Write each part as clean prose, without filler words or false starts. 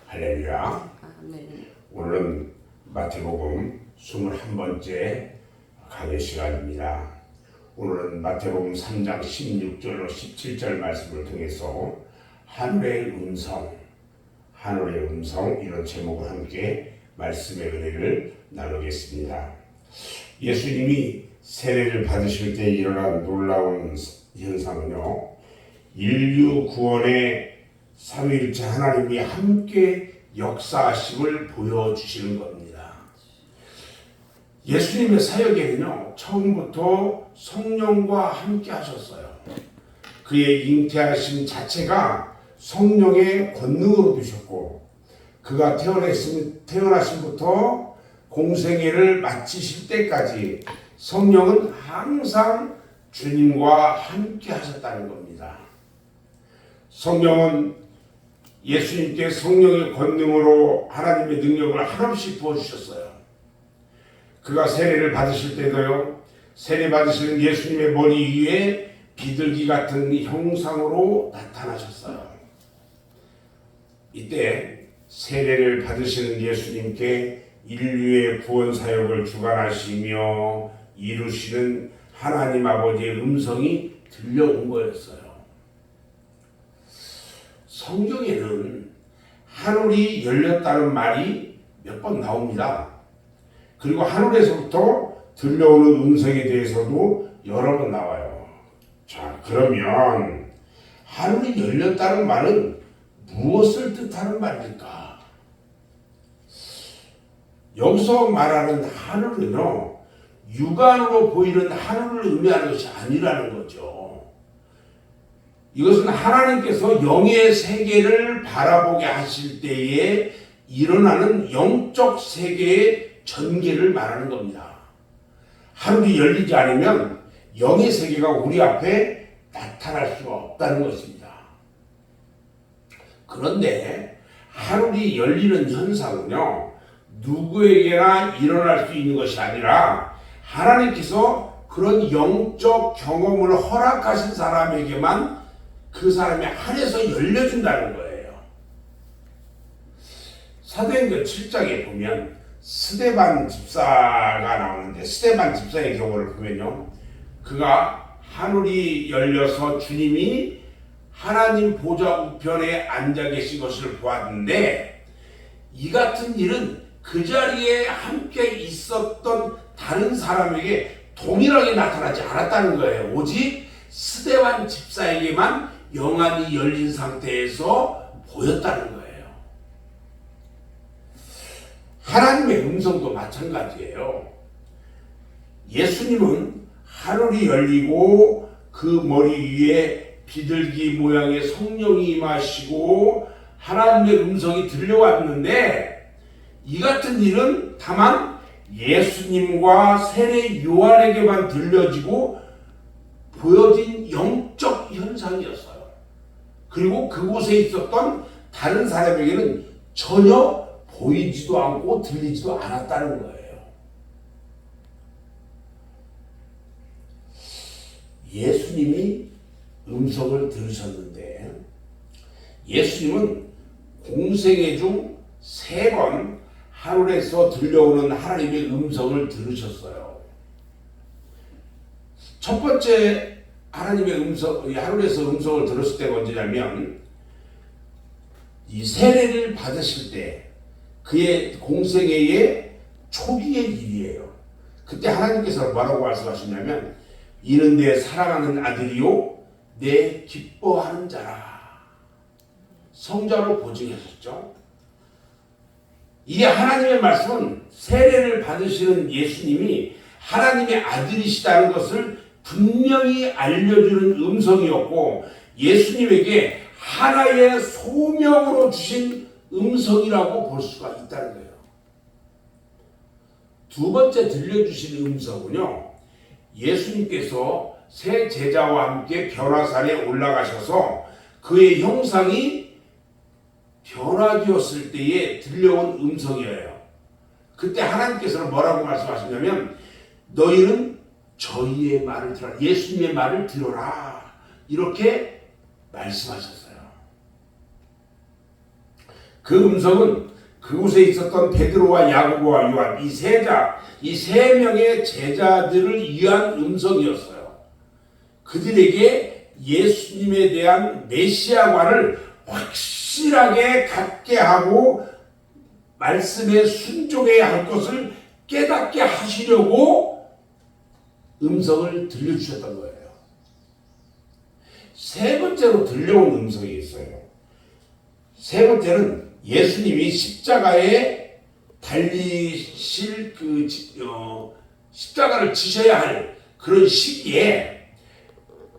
할렐루야. 아멘. 오늘은 마태복음 21번째 강의 시간입니다. 오늘은 마태복음 3장 16절로 17절 말씀을 통해서 하늘의 음성 이런 제목으로 함께 말씀의 은혜를 나누겠습니다. 예수님이 세례를 받으실 때 일어난 놀라운 현상은요, 인류 구원의 삼위일체 하나님이 함께 역사하심을 보여주시는 겁니다. 예수님의 사역에는요, 처음부터 성령과 함께 하셨어요. 그의 잉태하심 자체가 성령의 권능으로 되셨고, 그가 태어나심부터 공생애를 마치실 때까지 성령은 항상 주님과 함께 하셨다는 겁니다. 성령은 예수님께 성령의 권능으로 하나님의 능력을 한없이 부어주셨어요. 그가 세례를 받으실 때도요, 세례 받으시는 예수님의 머리 위에 비둘기 같은 형상으로 나타나셨어요. 이때 세례를 받으시는 예수님께 인류의 구원 사역을 주관하시며 이루시는 하나님 아버지의 음성이 들려온 거였어요. 성경에는 하늘이 열렸다는 말이 몇 번 나옵니다. 그리고 하늘에서부터 들려오는 음성에 대해서도 여러 번 나와요. 자, 그러면 하늘이 열렸다는 말은 무엇을 뜻하는 말일까? 여기서 말하는 하늘은요, 육안으로 보이는 하늘을 의미하는 것이 아니라는 거죠. 이것은 하나님께서 영의 세계를 바라보게 하실 때에 일어나는 영적 세계의 전개를 말하는 겁니다. 하늘이 열리지 않으면 영의 세계가 우리 앞에 나타날 수가 없다는 것입니다. 그런데 하늘이 열리는 현상은요, 누구에게나 일어날 수 있는 것이 아니라 하나님께서 그런 영적 경험을 허락하신 사람에게만 그 사람이 안에서 열려준다는 거예요. 사도행전 7장에 보면 스데반 집사가 나오는데, 스데반 집사의 경우를 보면요, 그가 하늘이 열려서 주님이 하나님 보좌 우편에 앉아 계신 것을 보았는데, 이 같은 일은 그 자리에 함께 있었던 다른 사람에게 동일하게 나타나지 않았다는 거예요. 오직 스데반 집사에게만 영안이 열린 상태에서 보였다는 거예요. 하나님의 음성도 마찬가지예요. 예수님은 하늘이 열리고 그 머리 위에 비둘기 모양의 성령이 임하시고 하나님의 음성이 들려왔는데, 이 같은 일은 다만 예수님과 세례 요한에게만 들려지고 보여진 영적 현상이었어요. 그리고 그곳에 있었던 다른 사람에게는 전혀 보이지도 않고 들리지도 않았다는 거예요. 예수님이 음성을 들으셨는데, 예수님은 공생애 중 3번 하늘에서 들려오는 하나님의 음성을 들으셨어요. 첫 번째 하나님의 하늘에서 음성을 들었을 때가 언제냐면, 이 세례를 받으실 때 그의 공생애의 초기의 일이에요. 그때 하나님께서 뭐라고 말씀하시냐면, 이는 내 사랑하는 아들이요 내 기뻐하는 자라. 성자로 보증하셨죠. 이게 하나님의 말씀은 세례를 받으시는 예수님이 하나님의 아들이시다는 것을 분명히 알려주는 음성이었고, 예수님에게 하나의 소명으로 주신 음성이라고 볼 수가 있다는 거예요. 두 번째 들려주신 음성은요, 예수님께서 새 제자와 함께 변화산에 올라가셔서 그의 형상이 변화되었을 때에 들려온 음성이에요. 그때 하나님께서는 뭐라고 말씀하시냐면, 너희는 저희의 말을 들어라, 예수님의 말을 들어라, 이렇게 말씀하셨어요. 그 음성은 그곳에 있었던 베드로와 야고보와 요한 이 세 명의 제자들을 위한 음성이었어요. 그들에게 예수님에 대한 메시아관을 확실하게 갖게 하고 말씀에 순종해야 할 것을 깨닫게 하시려고 음성을 들려주셨던 거예요. 세 번째로 들려온 음성이 있어요. 세 번째는 예수님이 십자가에 달리실 십자가를 지셔야 할 그런 시기에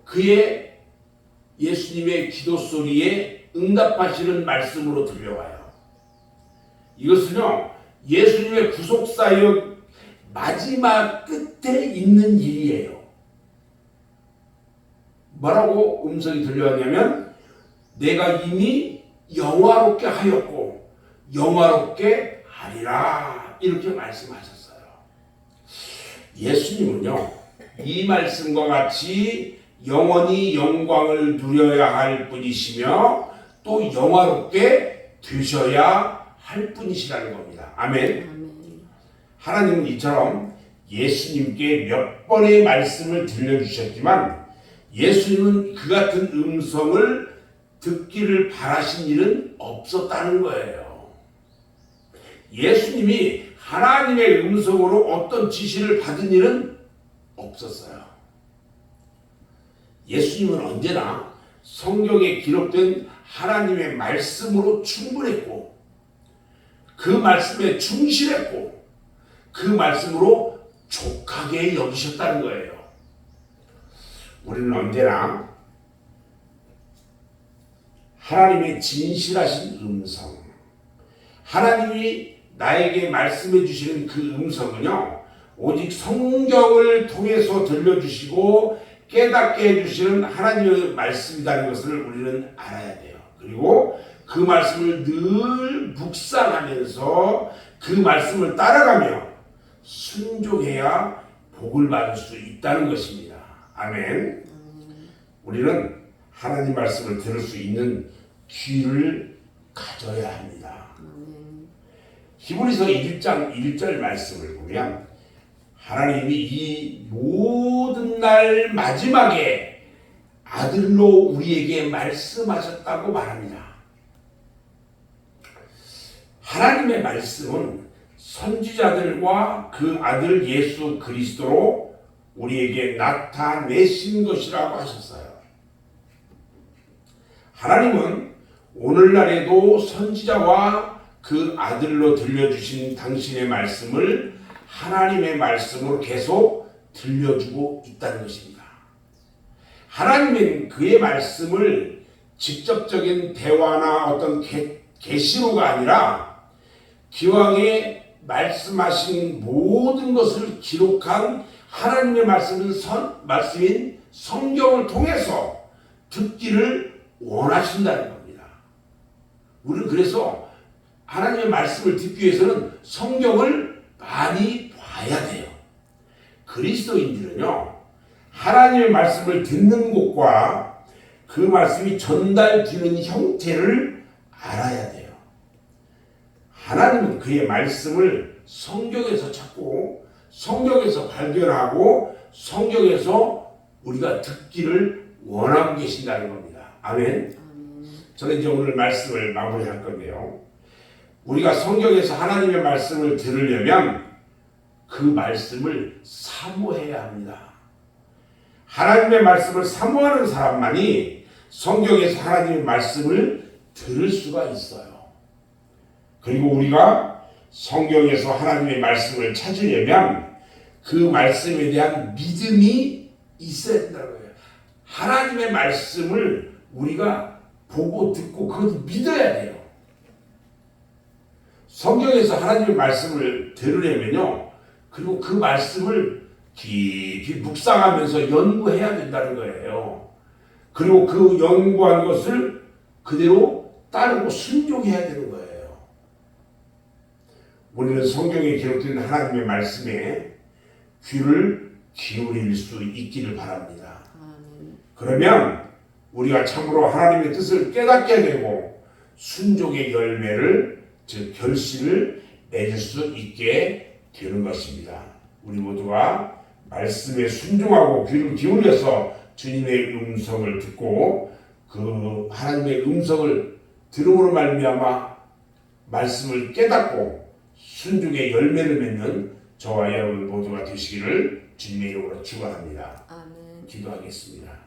그의 예수님의 기도 소리에 응답하시는 말씀으로 들려와요. 이것은요, 예수님의 구속사역 마지막 끝에 있는 일이에요. 뭐라고 음성이 들려왔냐면, 내가 이미 영화롭게 하였고 영화롭게 하리라, 이렇게 말씀하셨어요. 예수님은요, 이 말씀과 같이 영원히 영광을 누려야 할 분이시며 또 영화롭게 되셔야 할 분이시라는 겁니다. 아멘. 하나님은 이처럼 예수님께 몇 번의 말씀을 들려주셨지만 예수님은 그 같은 음성을 듣기를 바라신 일은 없었다는 거예요. 예수님이 하나님의 음성으로 어떤 지시를 받은 일은 없었어요. 예수님은 언제나 성경에 기록된 하나님의 말씀으로 충분했고 그 말씀에 충실했고 그 말씀으로 족하게 여기셨다는 거예요. 우리는 언제나 하나님의 진실하신 음성, 하나님이 나에게 말씀해 주시는 그 음성은요, 오직 성경을 통해서 들려주시고 깨닫게 해주시는 하나님의 말씀이라는 것을 우리는 알아야 돼요. 그리고 그 말씀을 늘 묵상하면서 그 말씀을 따라가며 순종해야 복을 받을 수 있다는 것입니다. 아멘. 우리는 하나님 말씀을 들을 수 있는 귀를 가져야 합니다. 히브리서 1장 1절 말씀을 보면 하나님이 이 모든 날 마지막에 아들로 우리에게 말씀하셨다고 말합니다. 하나님의 말씀은 선지자들과 그 아들 예수 그리스도로 우리에게 나타내신 것이라고 하셨어요. 하나님은 오늘날에도 선지자와 그 아들로 들려주신 당신의 말씀을 하나님의 말씀으로 계속 들려주고 있다는 것입니다. 하나님은 그의 말씀을 직접적인 대화나 어떤 계시로가 아니라 기왕에 말씀하신 모든 것을 기록한 하나님의 말씀인 성경을 통해서 듣기를 원하신다는 겁니다. 우리는 그래서 하나님의 말씀을 듣기 위해서는 성경을 많이 봐야 돼요. 그리스도인들은요, 하나님의 말씀을 듣는 곳과 그 말씀이 전달되는 형태를 알아야 돼요. 하나님은 그의 말씀을 성경에서 찾고 성경에서 발견하고 성경에서 우리가 듣기를 원하고 계신다는 겁니다. 아멘. 저는 이제 오늘 말씀을 마무리할 건데요. 우리가 성경에서 하나님의 말씀을 들으려면 그 말씀을 사모해야 합니다. 하나님의 말씀을 사모하는 사람만이 성경에서 하나님의 말씀을 들을 수가 있어요. 그리고 우리가 성경에서 하나님의 말씀을 찾으려면 그 말씀에 대한 믿음이 있어야 된다는 거예요. 하나님의 말씀을 우리가 보고 듣고 그것을 믿어야 돼요. 성경에서 하나님의 말씀을 들으려면요, 그리고 그 말씀을 깊이 묵상하면서 연구해야 된다는 거예요. 그리고 그 연구한 것을 그대로 따르고 순종해야 되는 거예요. 우리는 성경에 기록된 하나님의 말씀에 귀를 기울일 수 있기를 바랍니다. 그러면 우리가 참으로 하나님의 뜻을 깨닫게 되고 순종의 열매를, 즉 결실을 맺을 수 있게 되는 것입니다. 우리 모두가 말씀에 순종하고 귀를 기울여서 주님의 음성을 듣고 그 하나님의 음성을 들음으로 말미암아 말씀을 깨닫고 순종의 열매를 맺는 저와 여러분 모두가 되시기를 주님의 이름으로 축원합니다. 아멘. 기도하겠습니다.